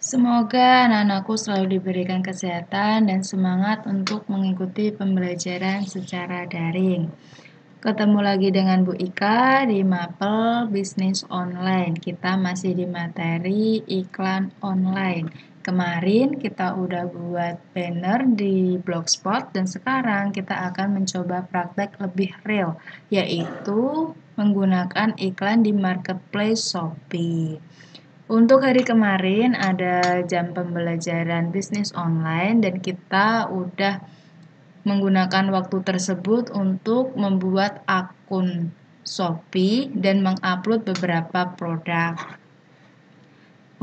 Semoga anak-anakku selalu diberikan kesehatan dan semangat untuk mengikuti pembelajaran secara daring. Ketemu lagi dengan Bu Ika di Mapel Bisnis Online. Kita masih di materi iklan online. Kemarin kita udah buat banner di Blogspot dan sekarang kita akan mencoba praktek lebih real, yaitu menggunakan iklan di Marketplace Shopee. Untuk hari kemarin ada jam pembelajaran bisnis online dan kita udah menggunakan waktu tersebut untuk membuat akun Shopee dan mengupload beberapa produk.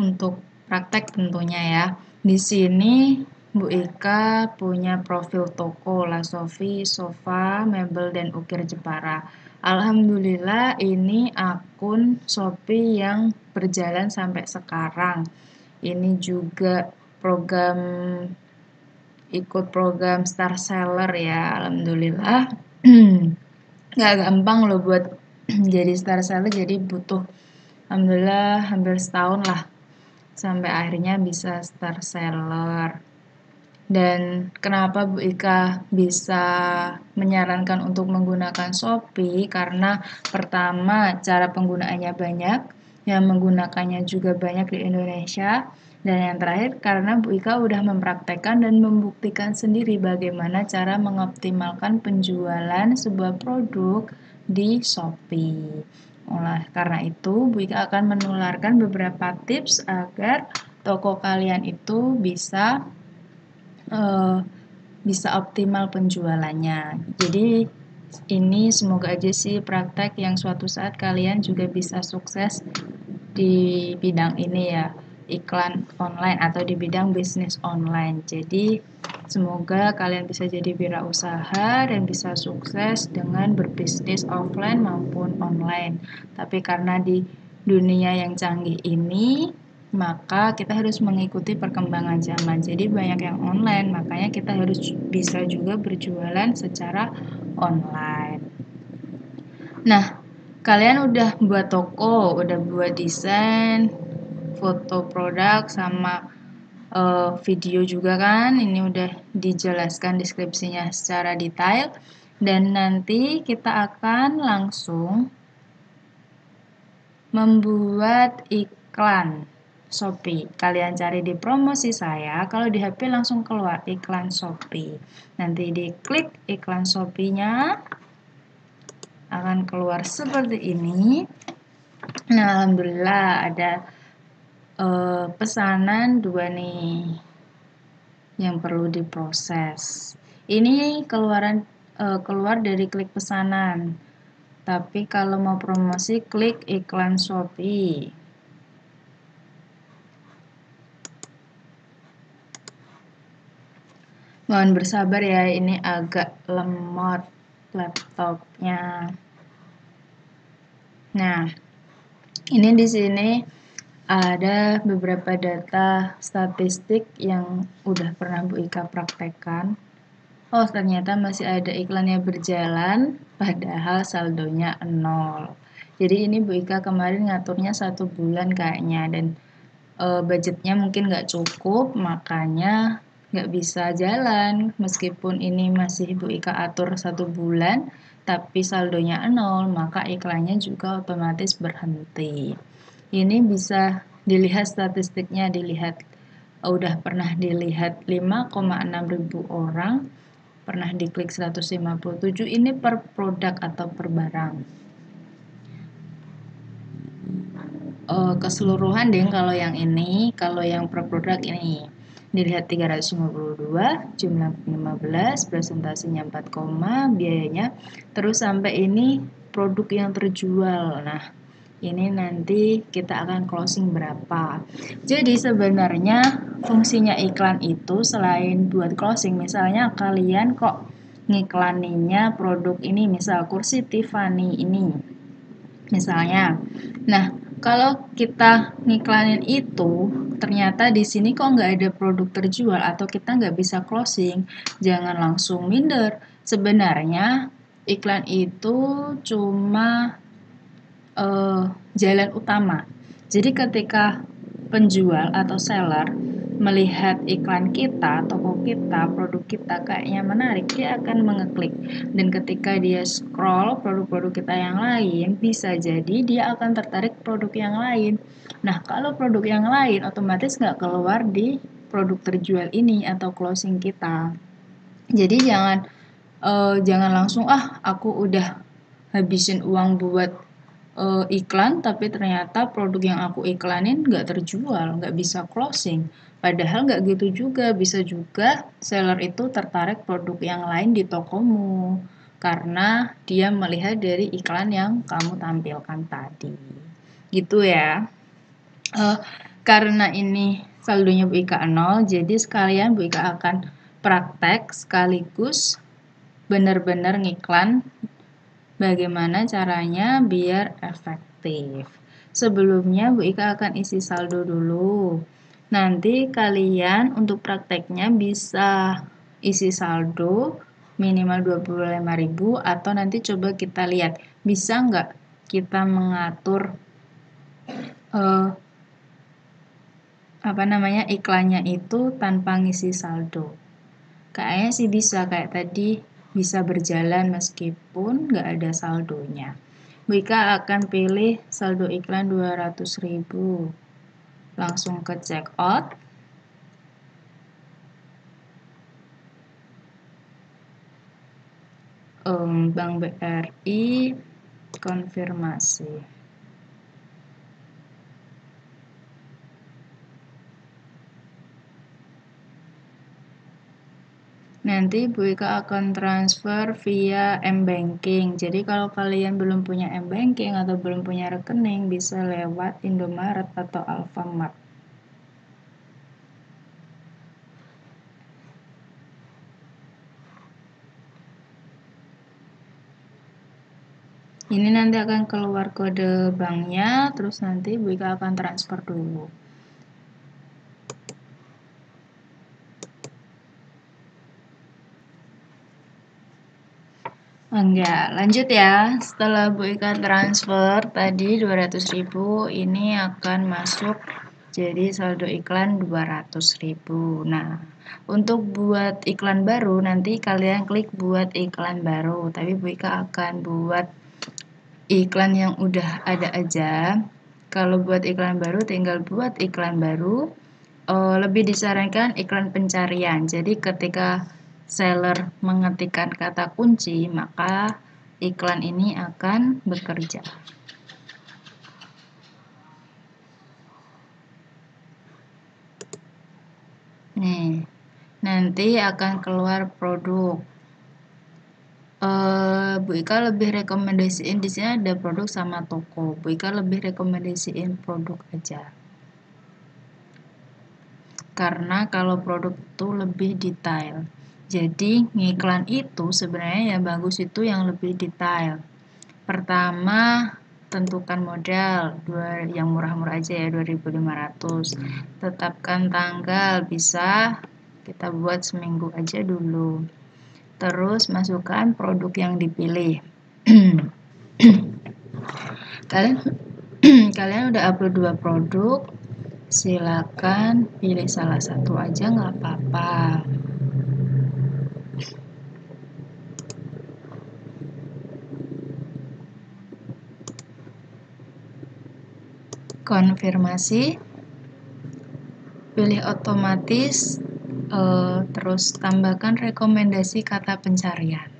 Untuk praktek tentunya ya. Di sini Bu Ika punya profil toko La Sofi, Sofa, Mebel, dan Ukir Jepara. Alhamdulillah ini akun Shopee yang berjalan sampai sekarang. Ini juga ikut program Star Seller ya, alhamdulillah. Nggak gampang loh buat jadi Star Seller, jadi butuh alhamdulillah hampir setahun lah sampai akhirnya bisa Star Seller. Dan kenapa Bu Ika bisa menyarankan untuk menggunakan Shopee? Karena pertama cara penggunaannya banyak, yang menggunakannya juga banyak di Indonesia. Dan yang terakhir karena Bu Ika udah mempraktekkan dan membuktikan sendiri bagaimana cara mengoptimalkan penjualan sebuah produk di Shopee. Oleh karena itu, Bu Ika akan menularkan beberapa tips agar toko kalian itu bisa optimal penjualannya. Jadi ini semoga aja sih praktek yang suatu saat kalian juga bisa sukses di bidang ini ya, iklan online atau di bidang bisnis online. Jadi semoga kalian bisa jadi wirausaha dan bisa sukses dengan berbisnis offline maupun online. Tapi karena di dunia yang canggih ini, maka kita harus mengikuti perkembangan zaman. Jadi banyak yang online, makanya kita harus bisa juga berjualan secara online. Nah, kalian udah buat toko, udah buat desain, foto produk sama video juga kan. Ini udah dijelaskan deskripsinya secara detail. Dan nanti kita akan langsung membuat iklan Shopee. Kalian cari di promosi saya, kalau di HP langsung keluar iklan Shopee. Nanti diklik iklan Shopee-nya, akan keluar seperti ini. Nah, alhamdulillah ada pesanan 2 nih yang perlu diproses. Ini keluar dari klik pesanan. Tapi kalau mau promosi, klik iklan Shopee. Mohon bersabar ya, ini agak lemot laptopnya. Nah, ini di sini ada beberapa data statistik yang udah pernah Bu Ika praktekkan. Oh, ternyata masih ada iklan yang berjalan, padahal saldonya 0. Jadi ini Bu Ika kemarin ngaturnya 1 bulan kayaknya, dan budgetnya mungkin nggak cukup, makanya nggak bisa jalan. Meskipun ini masih Bu Ika atur 1 bulan, tapi saldonya 0, maka iklannya juga otomatis berhenti. Ini bisa dilihat statistiknya, udah pernah dilihat 5,6 ribu orang, pernah diklik 157, ini per produk atau per barang. Keseluruhan deh kalau yang ini, kalau yang per produk ini dilihat 352, jumlah 15, presentasinya 4, biayanya, terus sampai ini produk yang terjual. Nah, ini nanti kita akan closing berapa. Jadi sebenarnya fungsinya iklan itu selain buat closing, misalnya kalian kok ngiklaninnya produk ini, misal kursi Tiffany ini misalnya. Nah, kalau kita ngiklanin itu, ternyata di sini kok nggak ada produk terjual atau kita nggak bisa closing, jangan langsung minder. Sebenarnya iklan itu cuma jalan utama. Jadi ketika penjual atau seller melihat iklan kita, toko kita, produk kita kayaknya menarik, dia akan mengeklik. Dan ketika dia scroll produk-produk kita yang lain, bisa jadi dia akan tertarik produk yang lain. Nah, kalau produk yang lain otomatis nggak keluar di produk terjual ini atau closing kita. Jadi jangan langsung aku udah habisin uang buat iklan tapi ternyata produk yang aku iklanin nggak terjual, nggak bisa closing. Padahal nggak gitu juga, bisa juga seller itu tertarik produk yang lain di tokomu karena dia melihat dari iklan yang kamu tampilkan tadi. Gitu ya. Karena ini saldonya Bu Ika 0, jadi sekalian Bu Ika akan praktek sekaligus benar-benar ngiklan bagaimana caranya biar efektif. Sebelumnya Bu Ika akan isi saldo dulu. Nanti kalian untuk prakteknya bisa isi saldo minimal 25.000 atau nanti coba kita lihat bisa nggak kita mengatur iklannya itu tanpa ngisi saldo. Kayaknya sih bisa, kayak tadi bisa berjalan meskipun nggak ada saldonya. Bu Ika akan pilih saldo iklan 200.000. Langsung ke check out. Bank BRI konfirmasi. Nanti Bu Ika akan transfer via M-Banking. Jadi kalau kalian belum punya M-Banking atau belum punya rekening, bisa lewat Indomaret atau Alfamart. Ini nanti akan keluar kode banknya, terus nanti Bu Ika akan transfer dulu. Enggak, lanjut ya. Setelah Bu Ika transfer tadi 200.000, ini akan masuk jadi saldo iklan 200.000. Nah, untuk buat iklan baru nanti kalian klik buat iklan baru. Tapi Bu Ika akan buat iklan yang udah ada aja. Kalau buat iklan baru tinggal buat iklan baru. Lebih disarankan iklan pencarian. Jadi ketika seller mengetikkan kata kunci, maka iklan ini akan bekerja. Nih, nanti akan keluar produk. Bu Ika lebih rekomendasiin di sini ada produk sama toko. Bu Ika lebih rekomendasiin produk aja. Karena kalau produk itu lebih detail. Jadi ngiklan itu sebenarnya yang bagus itu yang lebih detail. Pertama, tentukan modal yang murah-murah aja ya 2.500. Tetapkan tanggal, bisa kita buat seminggu aja dulu. Terus masukkan produk yang dipilih. Kalian udah upload 2 produk, silakan pilih salah satu aja nggak apa-apa. Konfirmasi, pilih otomatis, terus tambahkan rekomendasi kata pencarian.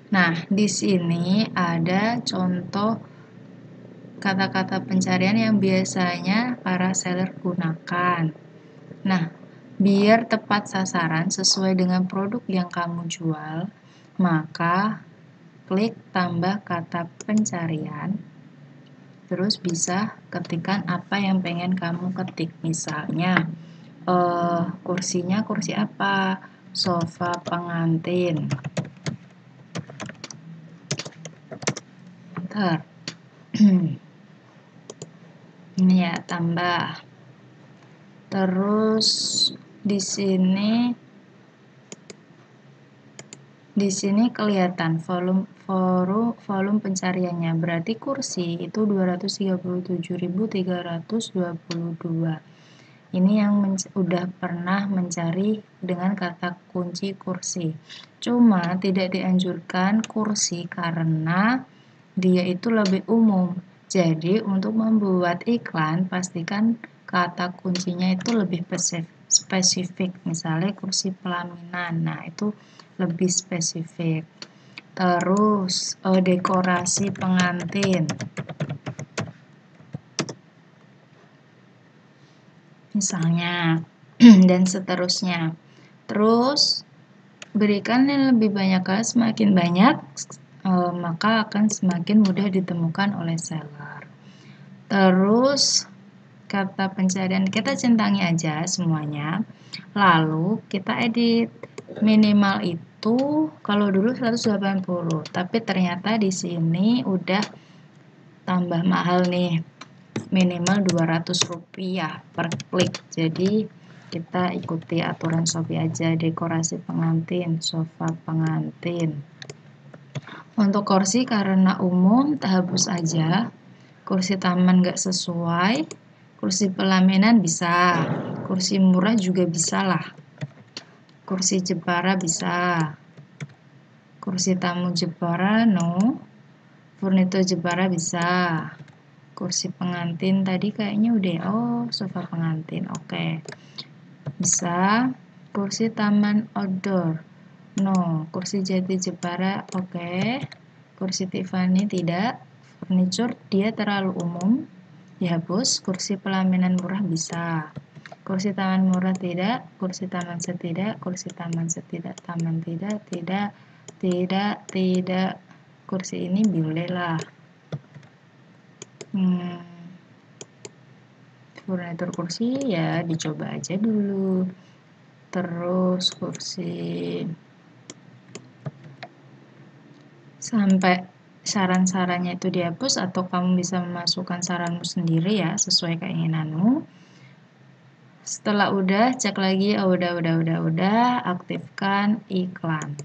Nah, di sini ada contoh kata-kata pencarian yang biasanya para seller gunakan. Nah, biar tepat sasaran sesuai dengan produk yang kamu jual, maka klik tambah kata pencarian. Terus bisa ketikkan apa yang pengen kamu ketik. Misalnya, kursinya kursi apa? Sofa pengantin. Ntar. Ini ya, tambah. Terus di sini kelihatan volume pencariannya. Berarti kursi itu 237.322. Ini yang udah pernah mencari dengan kata kunci kursi. Cuma tidak dianjurkan kursi karena dia itu lebih umum. Jadi untuk membuat iklan pastikan kata kuncinya itu lebih spesifik. Misalnya kursi pelaminan. Nah, itu lebih spesifik. Terus dekorasi pengantin. Misalnya dan seterusnya. Terus berikan yang lebih banyak kali, semakin banyak maka akan semakin mudah ditemukan oleh seller. Terus kata pencarian kita centangi aja semuanya, lalu kita edit. Minimal itu kalau dulu 180, tapi ternyata di sini udah tambah mahal nih, minimal Rp200 per klik. Jadi kita ikuti aturan Shopee aja. Dekorasi pengantin, sofa pengantin. Untuk kursi karena umum, hapus aja. Kursi taman gak sesuai. Kursi pelaminan bisa. Kursi murah juga bisa lah. Kursi Jepara bisa. Kursi tamu Jepara no. Furnitur Jepara bisa. Kursi pengantin tadi kayaknya udah. Oh, sofa pengantin. Oke. Bisa. Kursi taman outdoor. No. Kursi Jati Jepara. Oke. Kursi Tiffany tidak. Furniture dia terlalu umum. Dihapus. Kursi pelaminan murah bisa. Kursi taman murah tidak. Kursi taman setidak. Kursi taman setidak. Taman tidak. Tidak. Tidak. Tidak. Kursi ini boleh lah. Furnitur kursi ya dicoba aja dulu. Terus kursi sampai saran-sarannya itu dihapus atau kamu bisa memasukkan saranmu sendiri ya sesuai keinginanmu. Setelah udah cek lagi, oh udah, aktifkan iklan.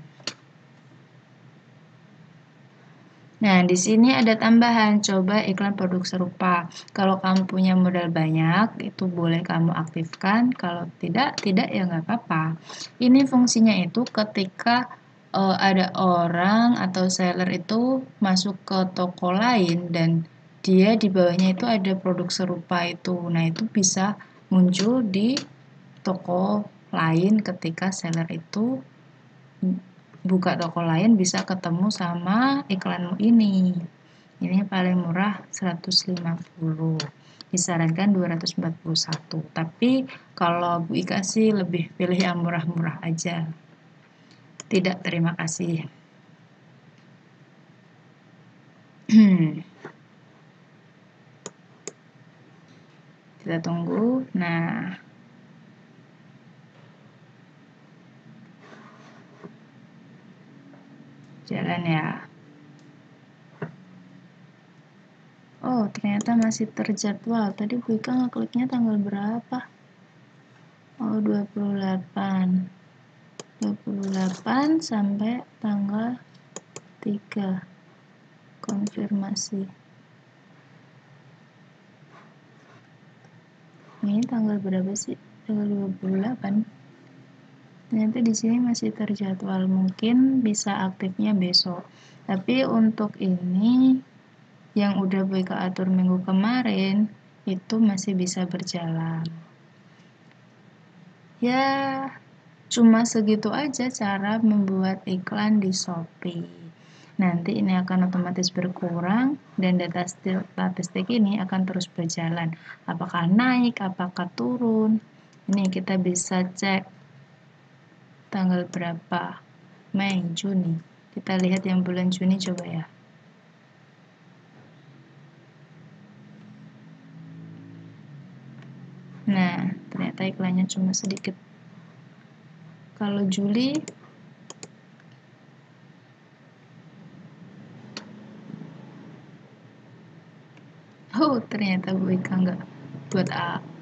Nah, di sini ada tambahan, coba iklan produk serupa. Kalau kamu punya modal banyak, itu boleh kamu aktifkan. Kalau tidak ya nggak apa-apa. Ini fungsinya itu ketika ada orang atau seller itu masuk ke toko lain dan dia di bawahnya itu ada produk serupa itu. Nah, itu bisa muncul di toko lain ketika seller itu buka toko lain, bisa ketemu sama iklanmu ini. Ini paling murah 150. Disarankan 241. Tapi kalau Bu Ika sih lebih pilih yang murah-murah aja. Tidak, terima kasih. Kita tunggu. Nah, jalan ya. Oh, ternyata masih terjadwal. Tadi Bu Ika ngekliknya tanggal berapa? Oh, 28 sampai tanggal 3. Konfirmasi. Ini tanggal berapa sih? Tanggal 28. Ternyata di sini masih terjadwal. Mungkin bisa aktifnya besok. Tapi untuk ini yang udah Bu Ika atur minggu kemarin itu masih bisa berjalan. Ya, cuma segitu aja cara membuat iklan di Shopee. Nanti ini akan otomatis berkurang dan data statistik ini akan terus berjalan. Apakah naik, apakah turun. Ini kita bisa cek tanggal berapa. Mei, Juni. Kita lihat yang bulan Juni coba ya. Nah, ternyata iklannya cuma sedikit. Kalau Juli, oh ternyata Bu Ika nggak buat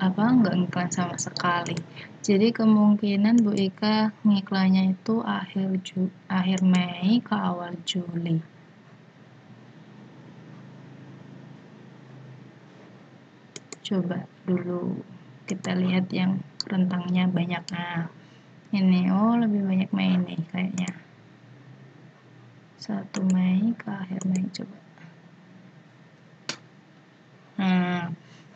nggak ngiklan sama sekali. Jadi kemungkinan Bu Ika ngiklannya itu akhir Mei ke awal Juli. Coba dulu kita lihat yang rentangnya banyak. Nah, ini lebih banyak Mei nih kayaknya. 1 Mei ke akhir Mei coba. Nah,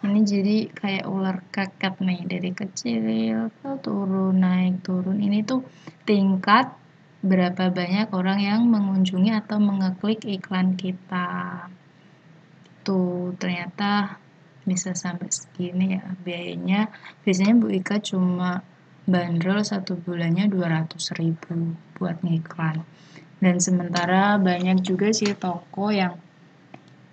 ini jadi kayak ular kakap nih, dari kecil ke turun, naik turun. Ini tuh tingkat berapa banyak orang yang mengunjungi atau mengeklik iklan kita. Tuh, ternyata bisa sampai segini ya biayanya. Biasanya Bu Ika cuma bandrol 1 bulannya 200.000 buat ngiklan. Dan sementara banyak juga sih toko yang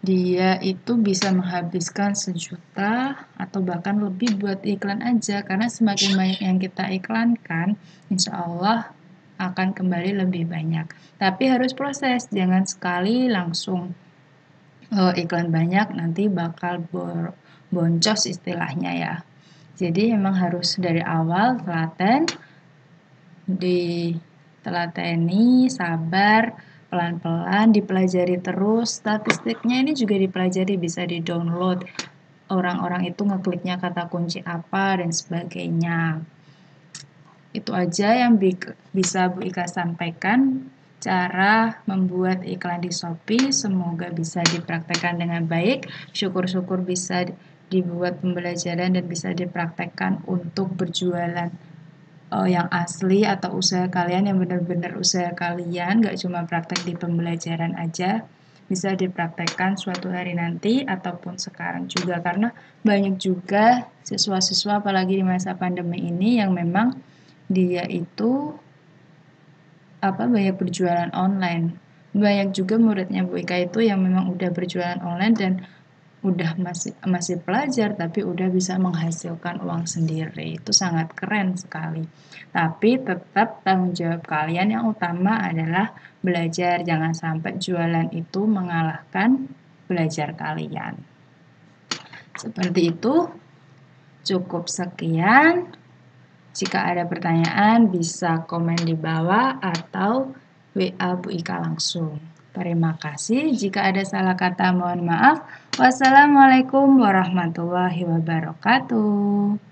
dia itu bisa menghabiskan 1 juta atau bahkan lebih buat iklan aja, karena semakin banyak yang kita iklankan, insya Allah akan kembali lebih banyak. Tapi harus proses, jangan sekali langsung iklan banyak, nanti bakal boncos istilahnya ya. Jadi emang harus dari awal telaten, ditelateni, sabar, pelan-pelan, dipelajari terus. Statistiknya ini juga dipelajari, bisa di-download. Orang-orang itu ngekliknya kata kunci apa dan sebagainya. Itu aja yang bisa Bu Ika sampaikan. Cara membuat iklan di Shopee, semoga bisa dipraktekkan dengan baik. Syukur-syukur bisa dibuat pembelajaran dan bisa dipraktekkan untuk berjualan yang asli atau usaha kalian yang benar-benar usaha kalian, nggak cuma praktek di pembelajaran aja, bisa dipraktekkan suatu hari nanti ataupun sekarang juga, karena banyak juga siswa-siswa apalagi di masa pandemi ini yang memang dia itu banyak berjualan online. Banyak juga muridnya Bu Ika itu yang memang udah berjualan online dan udah masih pelajar tapi udah bisa menghasilkan uang sendiri. Itu sangat keren sekali. Tapi tetap tanggung jawab kalian yang utama adalah belajar. Jangan sampai jualan itu mengalahkan belajar kalian. Seperti itu. Cukup sekian. Jika ada pertanyaan bisa komen di bawah atau WA Bu Ika langsung. Terima kasih. Jika ada salah kata mohon maaf. Wassalamualaikum warahmatullahi wabarakatuh.